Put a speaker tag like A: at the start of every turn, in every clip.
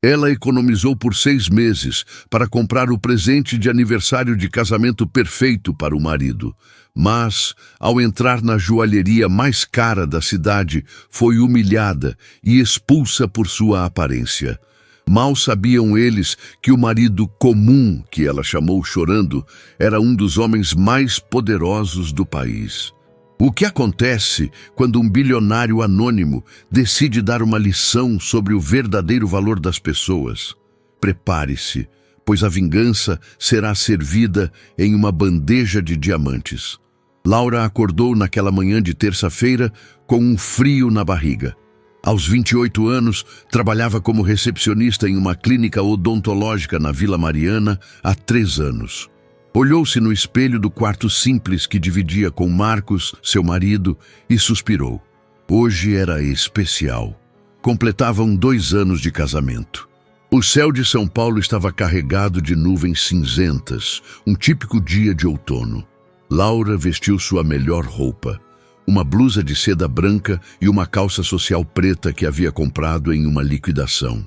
A: Ela economizou por 6 meses para comprar o presente de aniversário de casamento perfeito para o marido. Mas, ao entrar na joalheria mais cara da cidade, foi humilhada e expulsa por sua aparência. Mal sabiam eles que o marido comum, que ela chamou chorando, era um dos homens mais poderosos do país. O que acontece quando um bilionário anônimo decide dar uma lição sobre o verdadeiro valor das pessoas? Prepare-se, pois a vingança será servida em uma bandeja de diamantes. Laura acordou naquela manhã de terça-feira com um frio na barriga. Aos 28 anos, trabalhava como recepcionista em uma clínica odontológica na Vila Mariana há 3 anos. Olhou-se no espelho do quarto simples que dividia com Marcos, seu marido, e suspirou. Hoje era especial. Completavam 2 anos de casamento. O céu de São Paulo estava carregado de nuvens cinzentas, um típico dia de outono. Laura vestiu sua melhor roupa, uma blusa de seda branca e uma calça social preta que havia comprado em uma liquidação.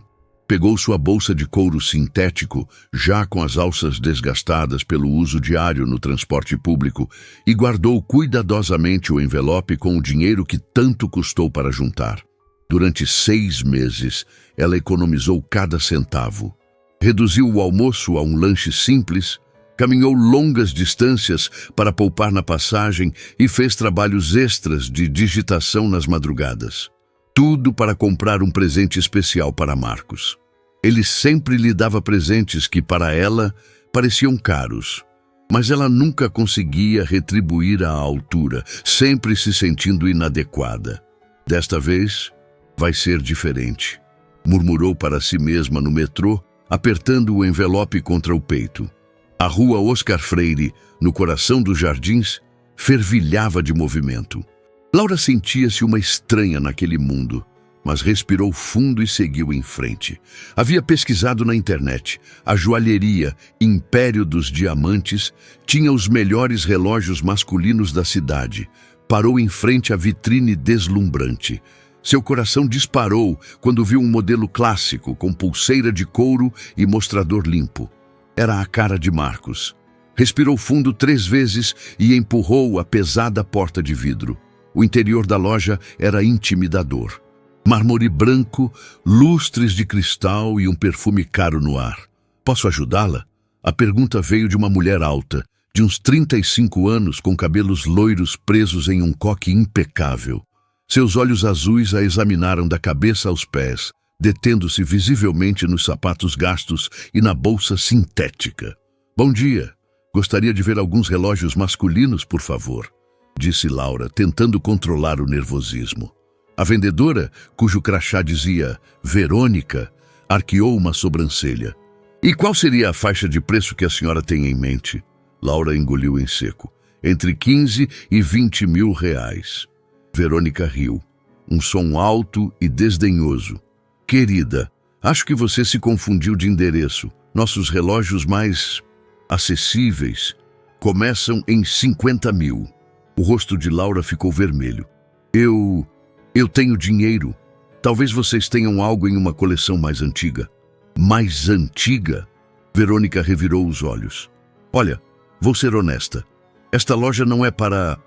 A: Pegou sua bolsa de couro sintético, já com as alças desgastadas pelo uso diário no transporte público, e guardou cuidadosamente o envelope com o dinheiro que tanto custou para juntar. Durante 6 meses, ela economizou cada centavo. Reduziu o almoço a um lanche simples, caminhou longas distâncias para poupar na passagem e fez trabalhos extras de digitação nas madrugadas. Tudo para comprar um presente especial para Marcos. Ele sempre lhe dava presentes que, para ela, pareciam caros. Mas ela nunca conseguia retribuir à altura, sempre se sentindo inadequada. Desta vez, vai ser diferente, murmurou para si mesma no metrô, apertando o envelope contra o peito. A rua Oscar Freire, no coração dos jardins, fervilhava de movimento. Laura sentia-se uma estranha naquele mundo, mas respirou fundo e seguiu em frente. Havia pesquisado na internet. A joalheria Império dos Diamantes tinha os melhores relógios masculinos da cidade. Parou em frente à vitrine deslumbrante. Seu coração disparou quando viu um modelo clássico com pulseira de couro e mostrador limpo. Era a cara de Marcos. Respirou fundo 3 vezes e empurrou a pesada porta de vidro. O interior da loja era intimidador. Mármore branco, lustres de cristal e um perfume caro no ar. Posso ajudá-la? A pergunta veio de uma mulher alta, de uns 35 anos, com cabelos loiros presos em um coque impecável. Seus olhos azuis a examinaram da cabeça aos pés, detendo-se visivelmente nos sapatos gastos e na bolsa sintética. Bom dia. Gostaria de ver alguns relógios masculinos, por favor, disse Laura, tentando controlar o nervosismo. A vendedora, cujo crachá dizia Verônica, arqueou uma sobrancelha. E qual seria a faixa de preço que a senhora tem em mente? Laura engoliu em seco. Entre 15 e 20 mil reais. Verônica riu. Um som alto e desdenhoso. Querida, acho que você se confundiu de endereço. Nossos relógios mais acessíveis começam em 50 mil. O rosto de Laura ficou vermelho. Eu tenho dinheiro. Talvez vocês tenham algo em uma coleção mais antiga. Mais antiga? Verônica revirou os olhos. Olha, vou ser honesta. Esta loja não é para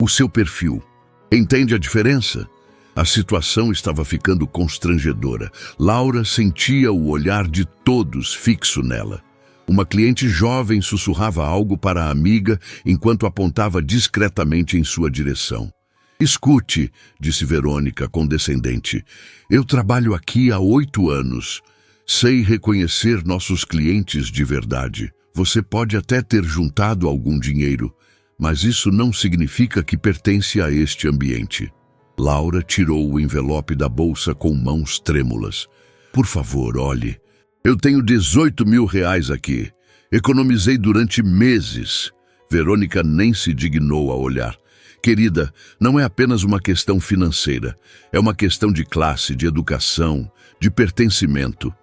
A: o seu perfil. Entende a diferença? A situação estava ficando constrangedora. Laura sentia o olhar de todos fixo nela. Uma cliente jovem sussurrava algo para a amiga enquanto apontava discretamente em sua direção. Escute, disse Verônica, condescendente. Eu trabalho aqui há 8 anos. Sei reconhecer nossos clientes de verdade. Você pode até ter juntado algum dinheiro, mas isso não significa que pertence a este ambiente. Laura tirou o envelope da bolsa com mãos trêmulas. Por favor, olhe. Eu tenho 18 mil reais aqui. Economizei durante meses. Verônica nem se dignou a olhar. Querida, não é apenas uma questão financeira. É uma questão de classe, de educação, de pertencimento.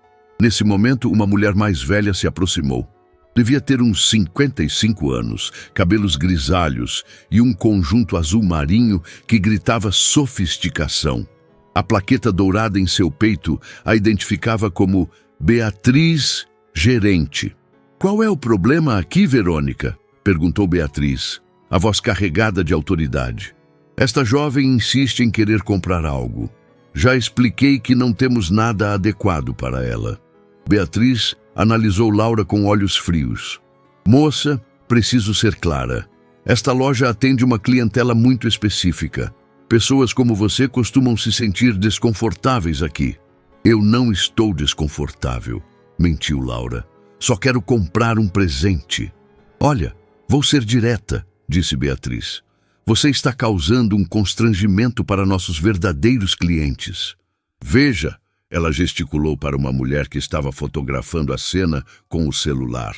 A: Nesse momento, uma mulher mais velha se aproximou. Devia ter uns 55 anos, cabelos grisalhos e um conjunto azul marinho que gritava sofisticação. A plaqueta dourada em seu peito a identificava como Beatriz, gerente. Qual é o problema aqui, Verônica? Perguntou Beatriz, a voz carregada de autoridade. Esta jovem insiste em querer comprar algo. Já expliquei que não temos nada adequado para ela. Beatriz analisou Laura com olhos frios. Moça, preciso ser clara. Esta loja atende uma clientela muito específica. Pessoas como você costumam se sentir desconfortáveis aqui. Eu não estou desconfortável, mentiu Laura. Só quero comprar um presente. Olha, vou ser direta, disse Beatriz. Você está causando um constrangimento para nossos verdadeiros clientes. Veja, ela gesticulou para uma mulher que estava fotografando a cena com o celular.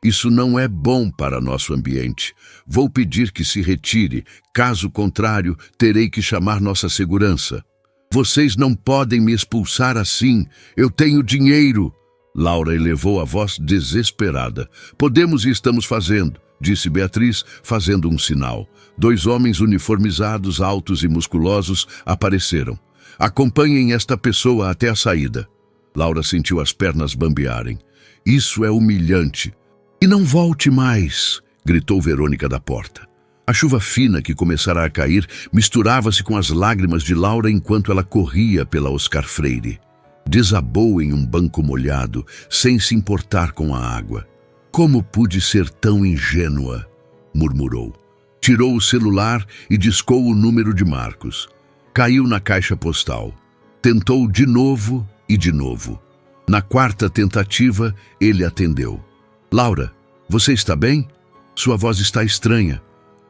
A: Isso não é bom para nosso ambiente. Vou pedir que se retire. Caso contrário, terei que chamar nossa segurança. Vocês não podem me expulsar assim. Eu tenho dinheiro. Laura elevou a voz desesperada. Podemos e estamos fazendo, disse Beatriz, fazendo um sinal. 2 homens uniformizados, altos e musculosos, apareceram. Acompanhem esta pessoa até a saída. Laura sentiu as pernas bambearem. Isso é humilhante. E não volte mais, gritou Verônica da porta. A chuva fina que começara a cair misturava-se com as lágrimas de Laura enquanto ela corria pela Oscar Freire. Desabou em um banco molhado, sem se importar com a água. Como pude ser tão ingênua? Murmurou. Tirou o celular e discou o número de Marcos. Caiu na caixa postal. Tentou de novo e de novo. Na 4ª tentativa, ele atendeu. Laura, você está bem? Sua voz está estranha.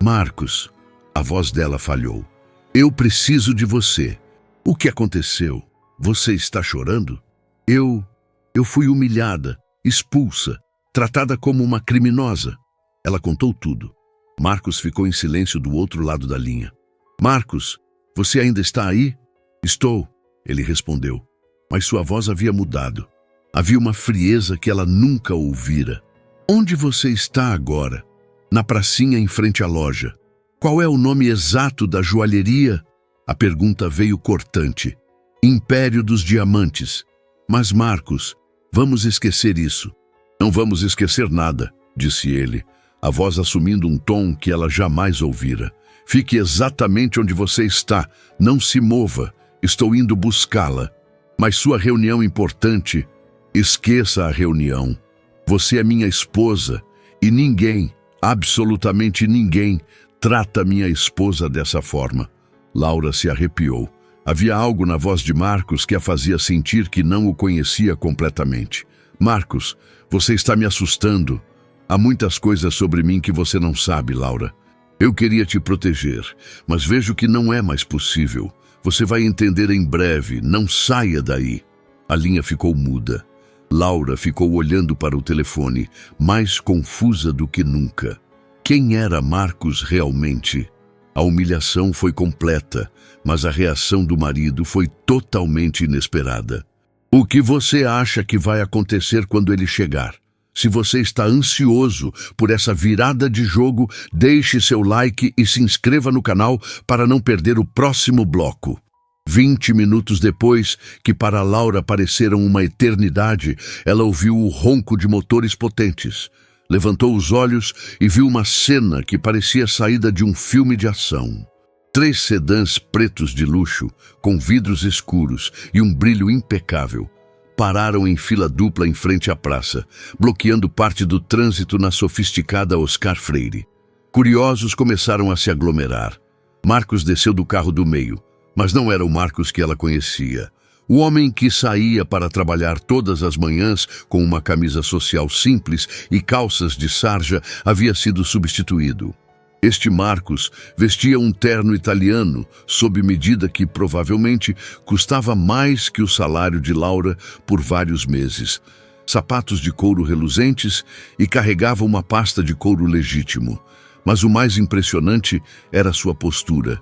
A: Marcos, a voz dela falhou. Eu preciso de você. O que aconteceu? Você está chorando? Eu fui humilhada, expulsa, tratada como uma criminosa. Ela contou tudo. Marcos ficou em silêncio do outro lado da linha. Marcos, você ainda está aí? Estou, ele respondeu. Mas sua voz havia mudado. Havia uma frieza que ela nunca ouvira. Onde você está agora? Na pracinha em frente à loja. Qual é o nome exato da joalheria? A pergunta veio cortante. Império dos Diamantes. Mas Marcos, vamos esquecer isso. Não vamos esquecer nada, disse ele, a voz assumindo um tom que ela jamais ouvira. Fique exatamente onde você está. Não se mova. Estou indo buscá-la. Mas sua reunião importante, esqueça a reunião. Você é minha esposa e ninguém, absolutamente ninguém, trata minha esposa dessa forma. Laura se arrepiou. Havia algo na voz de Marcos que a fazia sentir que não o conhecia completamente. Marcos, você está me assustando. Há muitas coisas sobre mim que você não sabe, Laura. Eu queria te proteger, mas vejo que não é mais possível. Você vai entender em breve. Não saia daí. A linha ficou muda. Laura ficou olhando para o telefone, mais confusa do que nunca. Quem era Marcos realmente? A humilhação foi completa, mas a reação do marido foi totalmente inesperada. O que você acha que vai acontecer quando ele chegar? Se você está ansioso por essa virada de jogo, deixe seu like e se inscreva no canal para não perder o próximo bloco. 20 minutos depois, que para Laura pareceram uma eternidade, ela ouviu o ronco de motores potentes. Levantou os olhos e viu uma cena que parecia saída de um filme de ação. 3 sedãs pretos de luxo, com vidros escuros e um brilho impecável, pararam em fila dupla em frente à praça, bloqueando parte do trânsito na sofisticada Oscar Freire. Curiosos começaram a se aglomerar. Marcos desceu do carro do meio, mas não era o Marcos que ela conhecia. O homem que saía para trabalhar todas as manhãs com uma camisa social simples e calças de sarja havia sido substituído. Este Marcos vestia um terno italiano, sob medida que provavelmente custava mais que o salário de Laura por vários meses. Sapatos de couro reluzentes e carregava uma pasta de couro legítimo. Mas o mais impressionante era sua postura.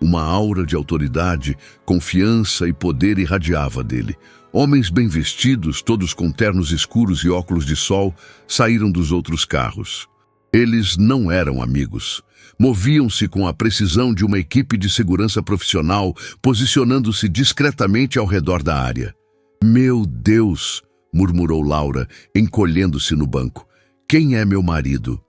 A: Uma aura de autoridade, confiança e poder irradiava dele. Homens bem vestidos, todos com ternos escuros e óculos de sol, saíram dos outros carros. Eles não eram amigos. Moviam-se com a precisão de uma equipe de segurança profissional, posicionando-se discretamente ao redor da área. Meu Deus! murmurou Laura, encolhendo-se no banco. Quem é meu marido?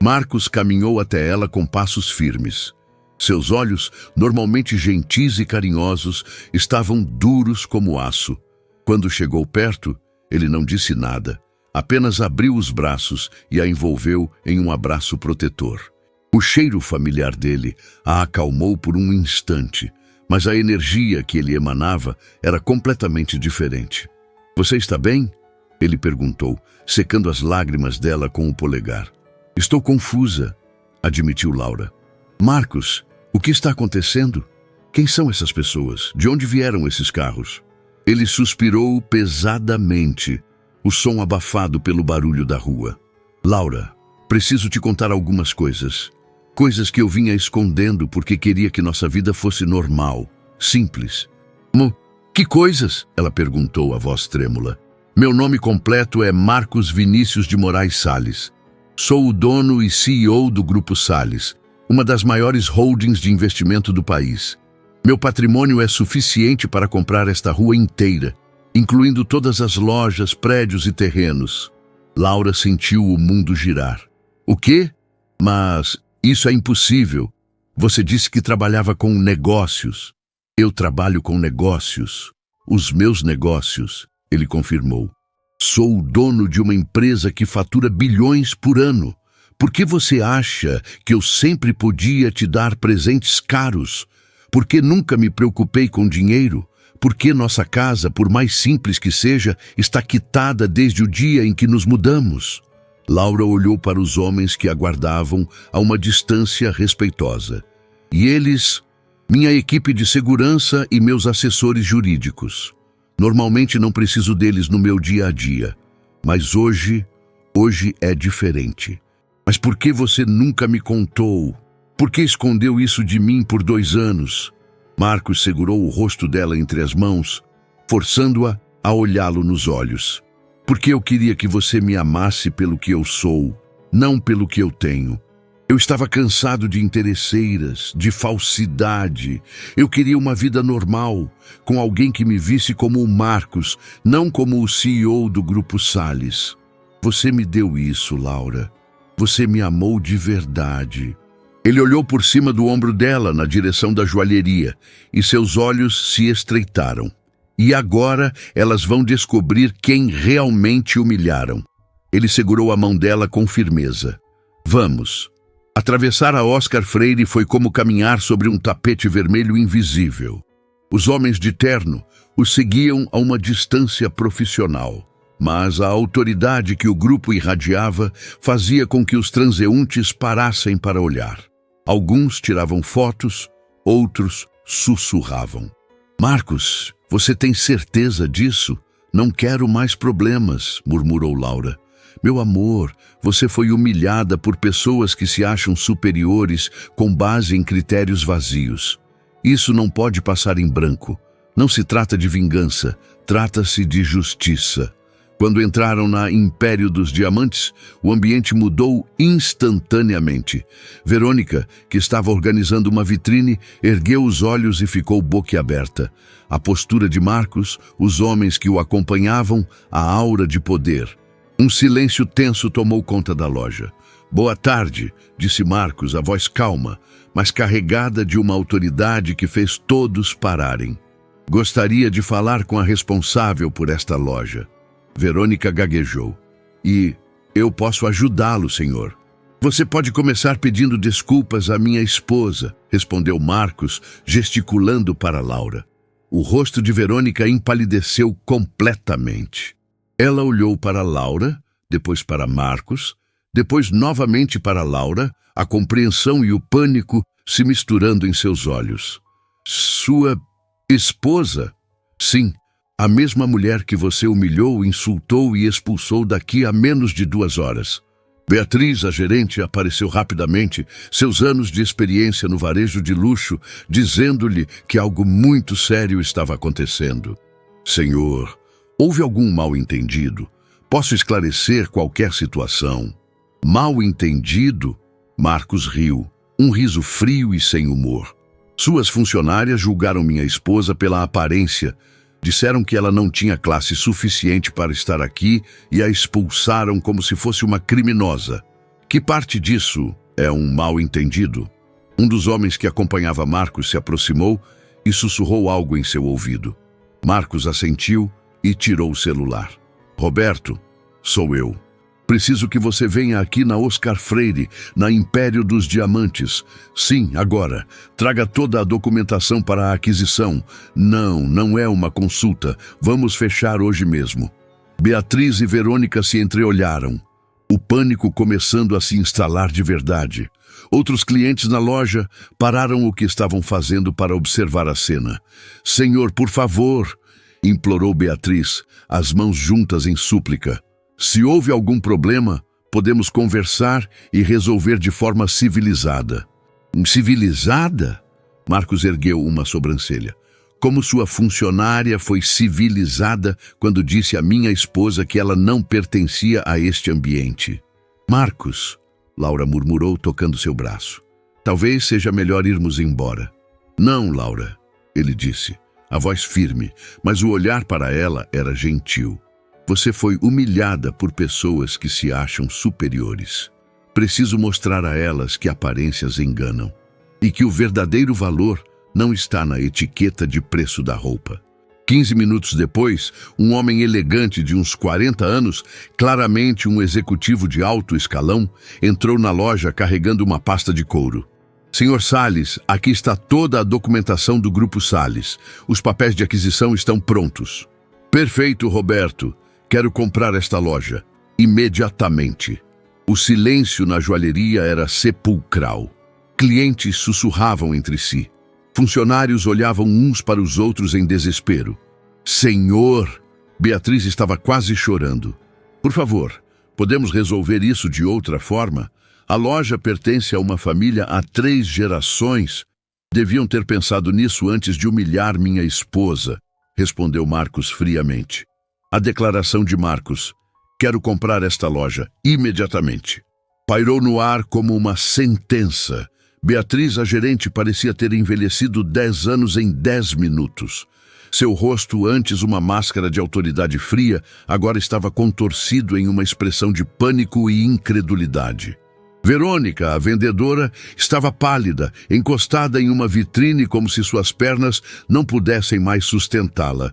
A: Marcos caminhou até ela com passos firmes. Seus olhos, normalmente gentis e carinhosos, estavam duros como aço. Quando chegou perto, ele não disse nada. Apenas abriu os braços e a envolveu em um abraço protetor. O cheiro familiar dele a acalmou por um instante, mas a energia que ele emanava era completamente diferente. Você está bem? Ele perguntou, secando as lágrimas dela com o polegar. Estou confusa, admitiu Laura. Marcos, o que está acontecendo? Quem são essas pessoas? De onde vieram esses carros? Ele suspirou pesadamente, o som abafado pelo barulho da rua. Laura, preciso te contar algumas coisas. Coisas que eu vinha escondendo porque queria que nossa vida fosse normal, simples. Que coisas? Ela perguntou, a voz trêmula. Meu nome completo é Marcos Vinícius de Moraes Salles. Sou o dono e CEO do Grupo Salles, uma das maiores holdings de investimento do país. Meu patrimônio é suficiente para comprar esta rua inteira, incluindo todas as lojas, prédios e terrenos. Laura sentiu o mundo girar. O quê? Mas isso é impossível. Você disse que trabalhava com negócios. Eu trabalho com negócios. Os meus negócios, ele confirmou. Sou o dono de uma empresa que fatura bilhões por ano. Por que você acha que eu sempre podia te dar presentes caros? Por que nunca me preocupei com dinheiro? Por que nossa casa, por mais simples que seja, está quitada desde o dia em que nos mudamos? Laura olhou para os homens que aguardavam a uma distância respeitosa. E eles, minha equipe de segurança e meus assessores jurídicos. Normalmente não preciso deles no meu dia a dia, mas hoje é diferente. Mas por que você nunca me contou? Por que escondeu isso de mim por 2 anos? Marcos segurou o rosto dela entre as mãos, forçando-a a olhá-lo nos olhos. Porque eu queria que você me amasse pelo que eu sou, não pelo que eu tenho. Eu estava cansado de interesseiras, de falsidade. Eu queria uma vida normal, com alguém que me visse como o Marcos, não como o CEO do Grupo Salles. Você me deu isso, Laura. Você me amou de verdade. Ele olhou por cima do ombro dela, na direção da joalheria, e seus olhos se estreitaram. E agora elas vão descobrir quem realmente humilharam. Ele segurou a mão dela com firmeza. Vamos. Atravessar a Oscar Freire foi como caminhar sobre um tapete vermelho invisível. Os homens de terno o seguiam a uma distância profissional, mas a autoridade que o grupo irradiava fazia com que os transeuntes parassem para olhar. Alguns tiravam fotos, outros sussurravam. Marcos, você tem certeza disso? Não quero mais problemas, murmurou Laura. Meu amor, você foi humilhada por pessoas que se acham superiores com base em critérios vazios. Isso não pode passar em branco. Não se trata de vingança, trata-se de justiça. Quando entraram na Império dos Diamantes, o ambiente mudou instantaneamente. Verônica, que estava organizando uma vitrine, ergueu os olhos e ficou boquiaberta. A postura de Marcos, os homens que o acompanhavam, a aura de poder. Um silêncio tenso tomou conta da loja. Boa tarde, disse Marcos, a voz calma, mas carregada de uma autoridade que fez todos pararem. Gostaria de falar com a responsável por esta loja. Verônica gaguejou. E eu posso ajudá-lo, senhor. Você pode começar pedindo desculpas à minha esposa, respondeu Marcos, gesticulando para Laura. O rosto de Verônica empalideceu completamente. Ela olhou para Laura, depois para Marcos, depois novamente para Laura, a compreensão e o pânico se misturando em seus olhos. Sua esposa? Sim, a mesma mulher que você humilhou, insultou e expulsou daqui a menos de 2 horas. Beatriz, a gerente, apareceu rapidamente, seus anos de experiência no varejo de luxo, dizendo-lhe que algo muito sério estava acontecendo. Senhor, houve algum mal-entendido? Posso esclarecer qualquer situação. Mal-entendido? Marcos riu, um riso frio e sem humor. Suas funcionárias julgaram minha esposa pela aparência. Disseram que ela não tinha classe suficiente para estar aqui e a expulsaram como se fosse uma criminosa. Que parte disso é um mal-entendido? Um dos homens que acompanhava Marcos se aproximou e sussurrou algo em seu ouvido. Marcos assentiu e tirou o celular. Roberto, sou eu. Preciso que você venha aqui na Oscar Freire, na Império dos Diamantes. Sim, agora. Traga toda a documentação para a aquisição. Não é uma consulta. Vamos fechar hoje mesmo. Beatriz e Verônica se entreolharam. O pânico começando a se instalar de verdade. Outros clientes na loja pararam o que estavam fazendo para observar a cena. Senhor, por favor, implorou Beatriz, as mãos juntas em súplica. Se houve algum problema, podemos conversar e resolver de forma civilizada. Civilizada? Marcos ergueu uma sobrancelha. Como sua funcionária foi civilizada quando disse à minha esposa que ela não pertencia a este ambiente? Marcos, Laura murmurou, tocando seu braço. Talvez seja melhor irmos embora. Não, Laura, ele disse, a voz firme, mas o olhar para ela era gentil. Você foi humilhada por pessoas que se acham superiores. Preciso mostrar a elas que aparências enganam e que o verdadeiro valor não está na etiqueta de preço da roupa. 15 minutos depois, um homem elegante de uns 40 anos, claramente um executivo de alto escalão, entrou na loja carregando uma pasta de couro. Senhor Salles, aqui está toda a documentação do Grupo Salles. Os papéis de aquisição estão prontos. Perfeito, Roberto. Quero comprar esta loja. Imediatamente. O silêncio na joalheria era sepulcral. Clientes sussurravam entre si. Funcionários olhavam uns para os outros em desespero. Senhor! Beatriz estava quase chorando. Por favor, podemos resolver isso de outra forma? A loja pertence a uma família há 3 gerações. Deviam ter pensado nisso antes de humilhar minha esposa, respondeu Marcos friamente. A declaração de Marcos, quero comprar esta loja imediatamente, pairou no ar como uma sentença. Beatriz, a gerente, parecia ter envelhecido 10 anos em 10 minutos. Seu rosto, antes uma máscara de autoridade fria, agora estava contorcido em uma expressão de pânico e incredulidade. Verônica, a vendedora, estava pálida, encostada em uma vitrine como se suas pernas não pudessem mais sustentá-la.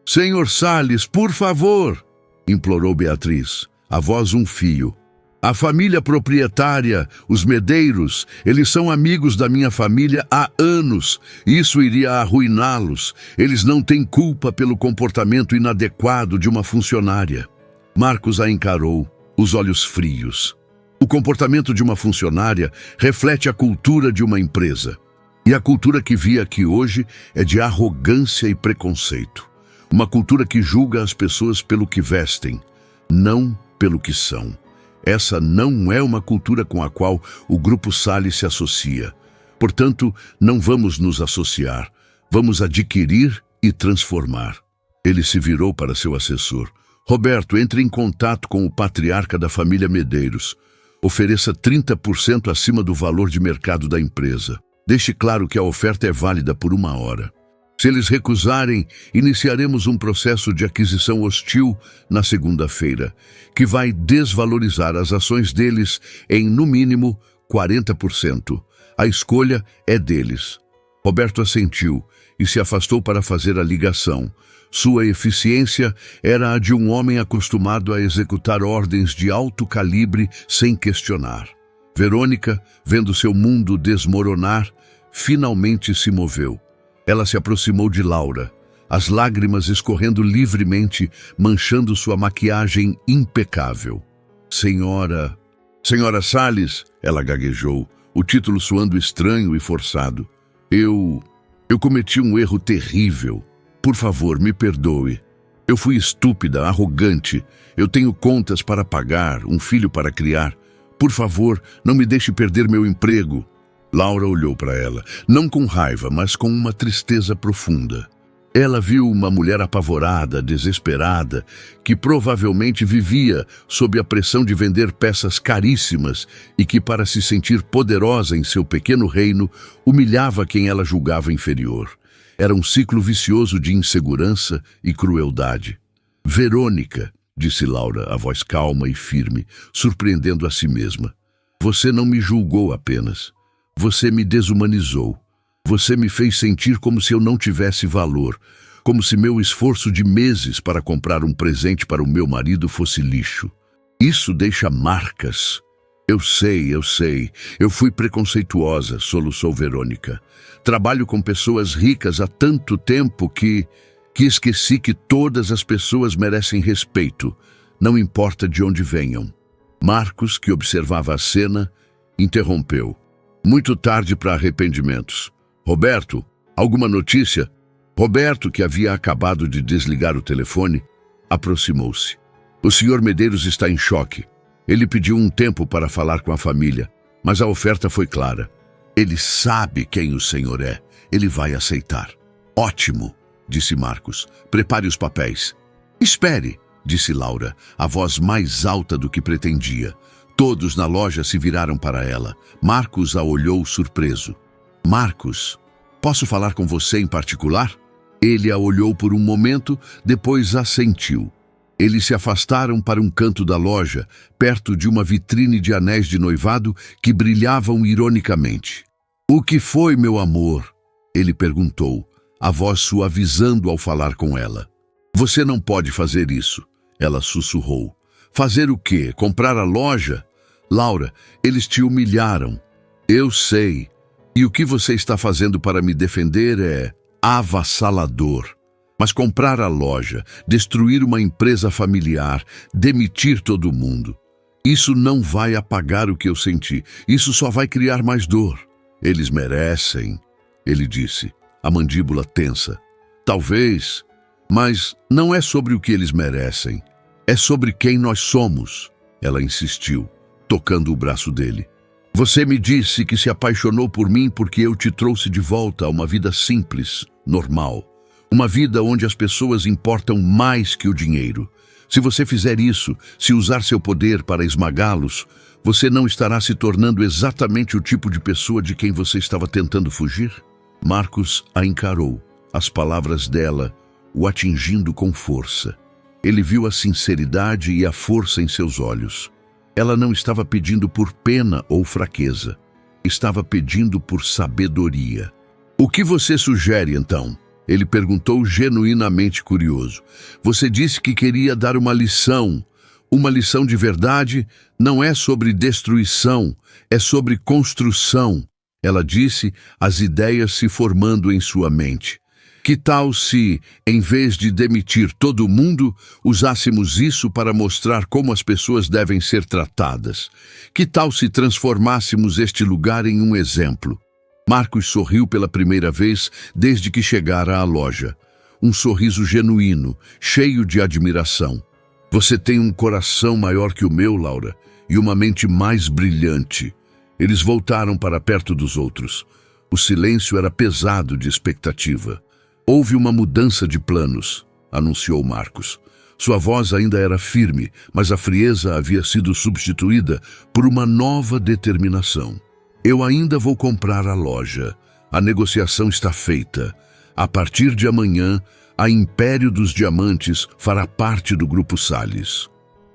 A: Senhor Salles, por favor, implorou Beatriz, a voz um fio. A família proprietária, os Medeiros, eles são amigos da minha família há anos. Isso iria arruiná-los. Eles não têm culpa pelo comportamento inadequado de uma funcionária. Marcos a encarou, os olhos frios. O comportamento de uma funcionária reflete a cultura de uma empresa. E a cultura que vi aqui hoje é de arrogância e preconceito. Uma cultura que julga as pessoas pelo que vestem, não pelo que são. Essa não é uma cultura com a qual o Grupo Salles se associa. Portanto, não vamos nos associar. Vamos adquirir e transformar. Ele se virou para seu assessor. Roberto, entre em contato com o patriarca da família Medeiros. Ofereça 30% acima do valor de mercado da empresa. Deixe claro que a oferta é válida por 1 hora. Se eles recusarem, iniciaremos um processo de aquisição hostil na segunda-feira, que vai desvalorizar as ações deles em, no mínimo, 40%. A escolha é deles. Roberto assentiu e se afastou para fazer a ligação. Sua eficiência era a de um homem acostumado a executar ordens de alto calibre sem questionar. Verônica, vendo seu mundo desmoronar, finalmente se moveu. Ela se aproximou de Laura, as lágrimas escorrendo livremente, manchando sua maquiagem impecável. Senhora Salles, ela gaguejou, o título soando estranho e forçado. Eu cometi um erro terrível. Por favor, me perdoe. Eu fui estúpida, arrogante. Eu tenho contas para pagar, um filho para criar. Por favor, não me deixe perder meu emprego. Laura olhou para ela, não com raiva, mas com uma tristeza profunda. Ela viu uma mulher apavorada, desesperada, que provavelmente vivia sob a pressão de vender peças caríssimas e que, para se sentir poderosa em seu pequeno reino, humilhava quem ela julgava inferior. Era um ciclo vicioso de insegurança e crueldade. Verônica, disse Laura, a voz calma e firme, surpreendendo a si mesma. Você não me julgou apenas. Você me desumanizou. Você me fez sentir como se eu não tivesse valor, como se meu esforço de meses para comprar um presente para o meu marido fosse lixo. Isso deixa marcas. Eu sei. Eu fui preconceituosa, soluçou Verônica. Trabalho com pessoas ricas há tanto tempo que esqueci que todas as pessoas merecem respeito, não importa de onde venham. Marcos, que observava a cena, interrompeu. Muito tarde para arrependimentos. Roberto, alguma notícia? Roberto, que havia acabado de desligar o telefone, aproximou-se. O Sr. Medeiros está em choque. Ele pediu um tempo para falar com a família, mas a oferta foi clara. Ele sabe quem o senhor é. Ele vai aceitar. Ótimo, disse Marcos. Prepare os papéis. Espere, disse Laura, a voz mais alta do que pretendia. Todos na loja se viraram para ela. Marcos a olhou surpreso. Marcos, posso falar com você em particular? Ele a olhou por um momento, depois assentiu. Eles se afastaram para um canto da loja, perto de uma vitrine de anéis de noivado que brilhavam ironicamente. O que foi, meu amor? Ele perguntou, a voz suavizando ao falar com ela. Você não pode fazer isso, ela sussurrou. Fazer o quê? Comprar a loja? Laura, eles te humilharam. Eu sei. E o que você está fazendo para me defender é avassalador. Mas comprar a loja, destruir uma empresa familiar, demitir todo mundo, isso não vai apagar o que eu senti. Isso só vai criar mais dor. Eles merecem, ele disse, a mandíbula tensa. Talvez, mas não é sobre o que eles merecem. É sobre quem nós somos, ela insistiu, tocando o braço dele. Você me disse que se apaixonou por mim porque eu te trouxe de volta a uma vida simples, normal. Uma vida onde as pessoas importam mais que o dinheiro. Se você fizer isso, se usar seu poder para esmagá-los, você não estará se tornando exatamente o tipo de pessoa de quem você estava tentando fugir? Marcos a encarou, as palavras dela o atingindo com força. Ele viu a sinceridade e a força em seus olhos. Ela não estava pedindo por pena ou fraqueza. Estava pedindo por sabedoria. O que você sugere, então? Ele perguntou genuinamente curioso. Você disse que queria dar uma lição. Uma lição de verdade não é sobre destruição, é sobre construção. Ela disse, as ideias se formando em sua mente. Que tal se, em vez de demitir todo mundo, usássemos isso para mostrar como as pessoas devem ser tratadas? Que tal se transformássemos este lugar em um exemplo? Marcos sorriu pela primeira vez desde que chegara à loja. Um sorriso genuíno, cheio de admiração. Você tem um coração maior que o meu, Laura, e uma mente mais brilhante. Eles voltaram para perto dos outros. O silêncio era pesado de expectativa. Houve uma mudança de planos, anunciou Marcos. Sua voz ainda era firme, mas a frieza havia sido substituída por uma nova determinação. Eu ainda vou comprar a loja. A negociação está feita. A partir de amanhã, a Império dos Diamantes fará parte do Grupo Salles.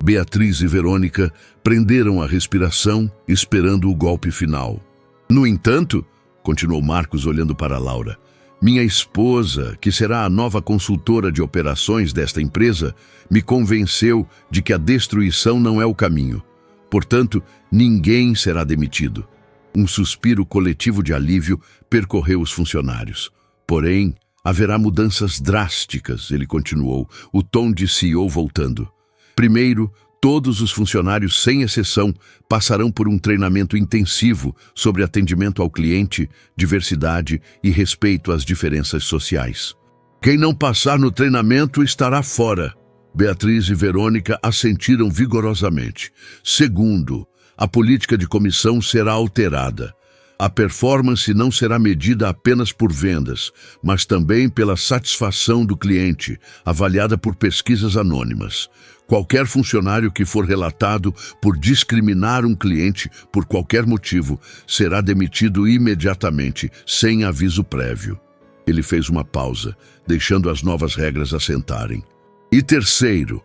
A: Beatriz e Verônica prenderam a respiração, esperando o golpe final. No entanto, continuou Marcos olhando para Laura, minha esposa, que será a nova consultora de operações desta empresa, me convenceu de que a destruição não é o caminho. Portanto, ninguém será demitido. Um suspiro coletivo de alívio percorreu os funcionários. Porém, haverá mudanças drásticas, ele continuou, o tom de CEO voltando. Primeiro, todos os funcionários, sem exceção, passarão por um treinamento intensivo sobre atendimento ao cliente, diversidade e respeito às diferenças sociais. Quem não passar no treinamento estará fora. Beatriz e Verônica assentiram vigorosamente. Segundo, a política de comissão será alterada. A performance não será medida apenas por vendas, mas também pela satisfação do cliente, avaliada por pesquisas anônimas. Qualquer funcionário que for relatado por discriminar um cliente por qualquer motivo será demitido imediatamente, sem aviso prévio. Ele fez uma pausa, deixando as novas regras assentarem. E terceiro,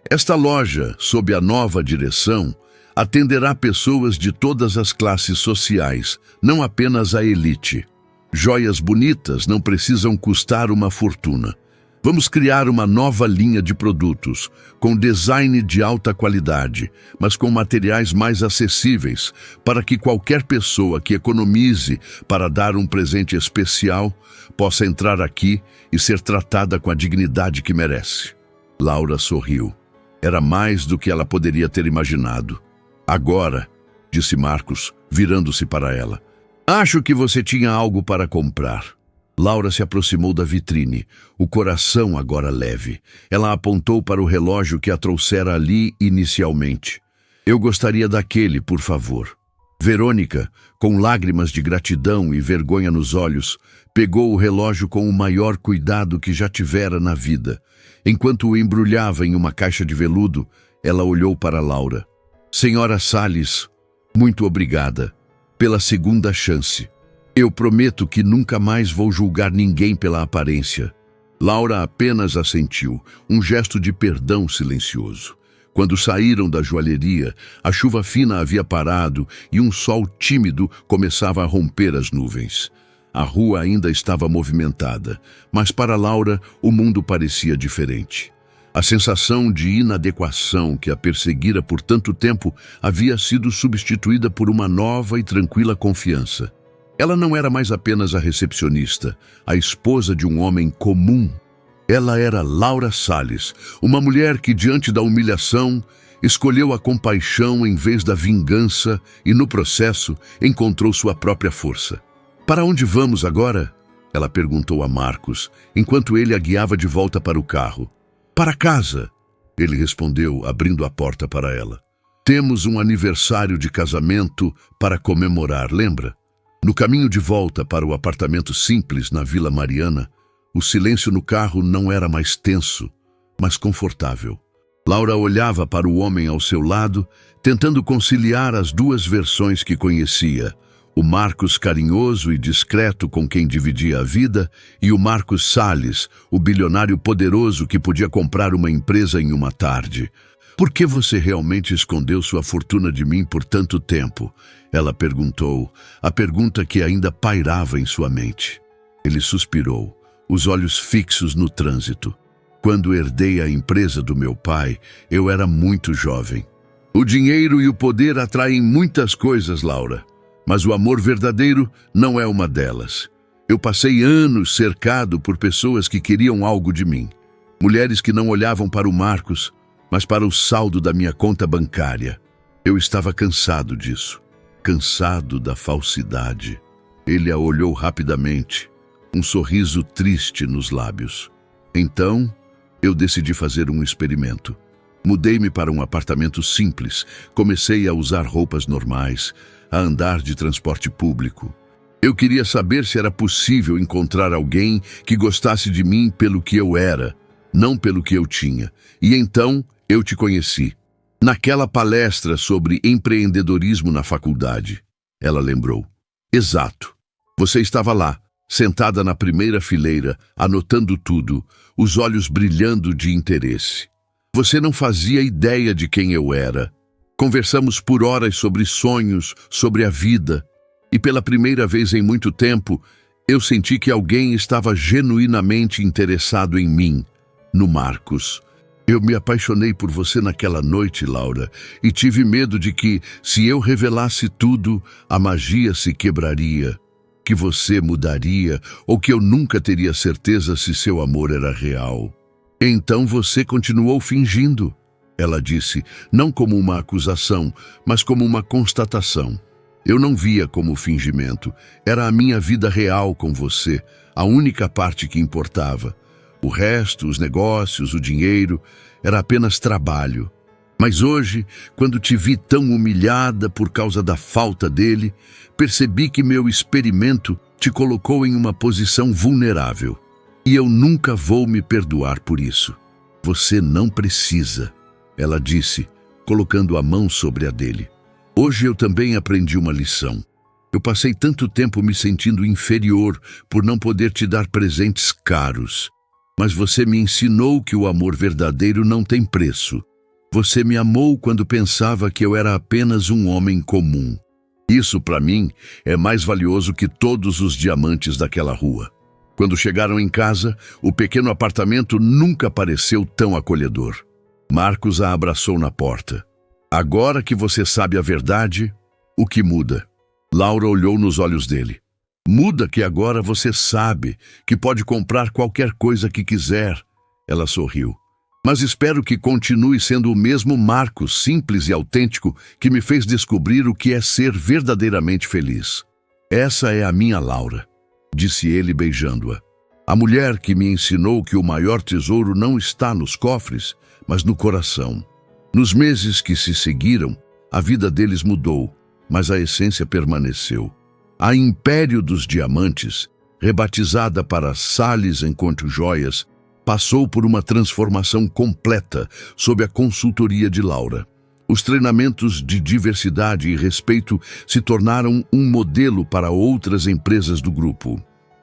A: esta loja, sob a nova direção, atenderá pessoas de todas as classes sociais, não apenas a elite. Joias bonitas não precisam custar uma fortuna. Vamos criar uma nova linha de produtos, com design de alta qualidade, mas com materiais mais acessíveis, para que qualquer pessoa que economize para dar um presente especial possa entrar aqui e ser tratada com a dignidade que merece. Laura sorriu. Era mais do que ela poderia ter imaginado. Agora, disse Marcos, virando-se para ela, acho que você tinha algo para comprar. Laura se aproximou da vitrine, o coração agora leve. Ela apontou para o relógio que a trouxera ali inicialmente. Eu gostaria daquele, por favor. Verônica, com lágrimas de gratidão e vergonha nos olhos, pegou o relógio com o maior cuidado que já tivera na vida. Enquanto o embrulhava em uma caixa de veludo, ela olhou para Laura. Senhora Salles, muito obrigada pela segunda chance. Eu prometo que nunca mais vou julgar ninguém pela aparência. Laura apenas assentiu, um gesto de perdão silencioso. Quando saíram da joalheria, a chuva fina havia parado e um sol tímido começava a romper as nuvens. A rua ainda estava movimentada, mas para Laura o mundo parecia diferente. A sensação de inadequação que a perseguira por tanto tempo havia sido substituída por uma nova e tranquila confiança. Ela não era mais apenas a recepcionista, a esposa de um homem comum. Ela era Laura Salles, uma mulher que, diante da humilhação, escolheu a compaixão em vez da vingança e, no processo, encontrou sua própria força. Para onde vamos agora? Ela perguntou a Marcos, enquanto ele a guiava de volta para o carro. Para casa, ele respondeu, abrindo a porta para ela. Temos um aniversário de casamento para comemorar, lembra? No caminho de volta para o apartamento simples na Vila Mariana, o silêncio no carro não era mais tenso, mas confortável. Laura olhava para o homem ao seu lado, tentando conciliar as duas versões que conhecia, o Marcos carinhoso e discreto com quem dividia a vida e o Marcos Salles, o bilionário poderoso que podia comprar uma empresa em uma tarde. Por que você realmente escondeu sua fortuna de mim por tanto tempo? Ela perguntou, a pergunta que ainda pairava em sua mente. Ele suspirou, os olhos fixos no trânsito. Quando herdei a empresa do meu pai, eu era muito jovem. O dinheiro e o poder atraem muitas coisas, Laura, mas o amor verdadeiro não é uma delas. Eu passei anos cercado por pessoas que queriam algo de mim. Mulheres que não olhavam para o Marcos, mas para o saldo da minha conta bancária. Eu estava cansado disso, cansado da falsidade. Ele a olhou rapidamente, um sorriso triste nos lábios. Então, eu decidi fazer um experimento. Mudei-me para um apartamento simples, comecei a usar roupas normais, a andar de transporte público. Eu queria saber se era possível encontrar alguém que gostasse de mim pelo que eu era, não pelo que eu tinha. E então, eu te conheci. Naquela palestra sobre empreendedorismo na faculdade, ela lembrou. Exato. Você estava lá, sentada na primeira fileira, anotando tudo, os olhos brilhando de interesse. Você não fazia ideia de quem eu era. Conversamos por horas sobre sonhos, sobre a vida, e pela primeira vez em muito tempo, eu senti que alguém estava genuinamente interessado em mim, no Marcos. Eu me apaixonei por você naquela noite, Laura, e tive medo de que, se eu revelasse tudo, a magia se quebraria, que você mudaria, ou que eu nunca teria certeza se seu amor era real. Então você continuou fingindo, ela disse, não como uma acusação, mas como uma constatação. Eu não via como fingimento, era a minha vida real com você, a única parte que importava. O resto, os negócios, o dinheiro, era apenas trabalho. Mas hoje, quando te vi tão humilhada por causa da falta dele, percebi que meu experimento te colocou em uma posição vulnerável. E eu nunca vou me perdoar por isso. Você não precisa, ela disse, colocando a mão sobre a dele. Hoje eu também aprendi uma lição. Eu passei tanto tempo me sentindo inferior por não poder te dar presentes caros. Mas você me ensinou que o amor verdadeiro não tem preço. Você me amou quando pensava que eu era apenas um homem comum. Isso, para mim, é mais valioso que todos os diamantes daquela rua. Quando chegaram em casa, o pequeno apartamento nunca pareceu tão acolhedor. Marcos a abraçou na porta. Agora que você sabe a verdade, o que muda? Laura olhou nos olhos dele. Muda que agora você sabe que pode comprar qualquer coisa que quiser. Ela sorriu. Mas espero que continue sendo o mesmo Marcos simples e autêntico que me fez descobrir o que é ser verdadeiramente feliz. Essa é a minha Laura, disse ele beijando-a. A mulher que me ensinou que o maior tesouro não está nos cofres, mas no coração. Nos meses que se seguiram, a vida deles mudou, mas a essência permaneceu. A Império dos Diamantes, rebatizada para Salles Encontro Joias, passou por uma transformação completa sob a consultoria de Laura. Os treinamentos de diversidade e respeito se tornaram um modelo para outras empresas do grupo.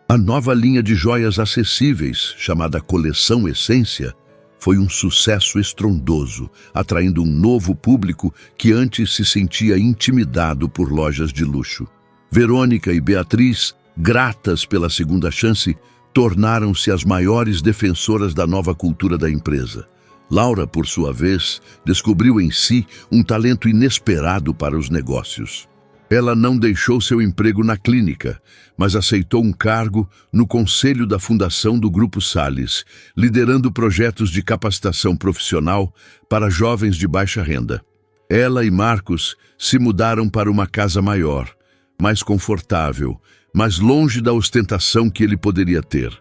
A: A nova linha de joias acessíveis, chamada Coleção Essência, foi um sucesso estrondoso, atraindo um novo público que antes se sentia intimidado por lojas de luxo. Verônica e Beatriz, gratas pela segunda chance, tornaram-se as maiores defensoras da nova cultura da empresa. Laura, por sua vez, descobriu em si um talento inesperado para os negócios. Ela não deixou seu emprego na clínica, mas aceitou um cargo no conselho da fundação do Grupo Salles, liderando projetos de capacitação profissional para jovens de baixa renda. Ela e Marcos se mudaram para uma casa maior, mais confortável, mais longe da ostentação que ele poderia ter.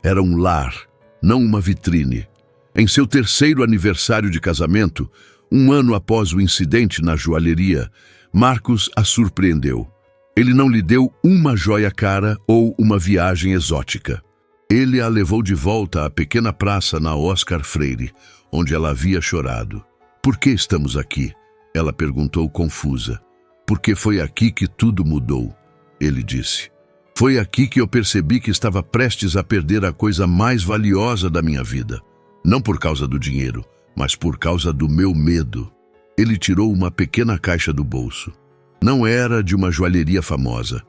A: Era um lar, não uma vitrine. Em seu terceiro aniversário de casamento, um ano após o incidente na joalheria, Marcos a surpreendeu. Ele não lhe deu uma joia cara ou uma viagem exótica. Ele a levou de volta à pequena praça na Oscar Freire, onde ela havia chorado. "Por que estamos aqui?" ela perguntou confusa. "Porque foi aqui que tudo mudou", ele disse. "Foi aqui que eu percebi que estava prestes a perder a coisa mais valiosa da minha vida. Não por causa do dinheiro, mas por causa do meu medo." Ele tirou uma pequena caixa do bolso. Não era de uma joalheria famosa.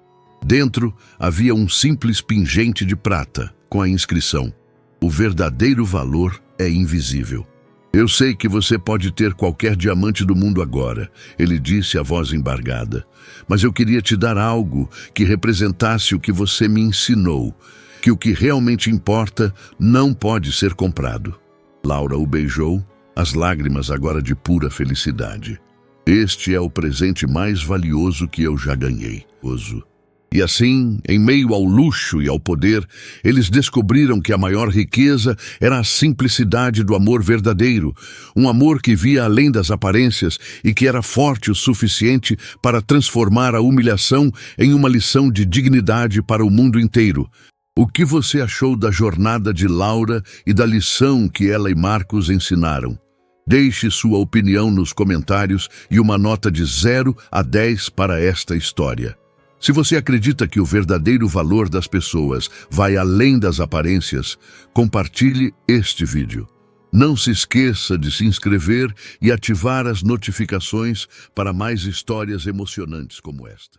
A: Dentro havia um simples pingente de prata, com a inscrição: "O verdadeiro valor é invisível." "Eu sei que você pode ter qualquer diamante do mundo agora", ele disse, a voz embargada. "Mas eu queria te dar algo que representasse o que você me ensinou, que o que realmente importa não pode ser comprado." Laura o beijou, as lágrimas agora de pura felicidade. "Este é o presente mais valioso que eu já ganhei." E assim, em meio ao luxo e ao poder, eles descobriram que a maior riqueza era a simplicidade do amor verdadeiro, um amor que via além das aparências e que era forte o suficiente para transformar a humilhação em uma lição de dignidade para o mundo inteiro. O que você achou da jornada de Laura e da lição que ela e Marcos ensinaram? Deixe sua opinião nos comentários e uma nota de 0 a 10 para esta história. Se você acredita que o verdadeiro valor das pessoas vai além das aparências, compartilhe este vídeo. Não se esqueça de se inscrever e ativar as notificações para mais histórias emocionantes como esta.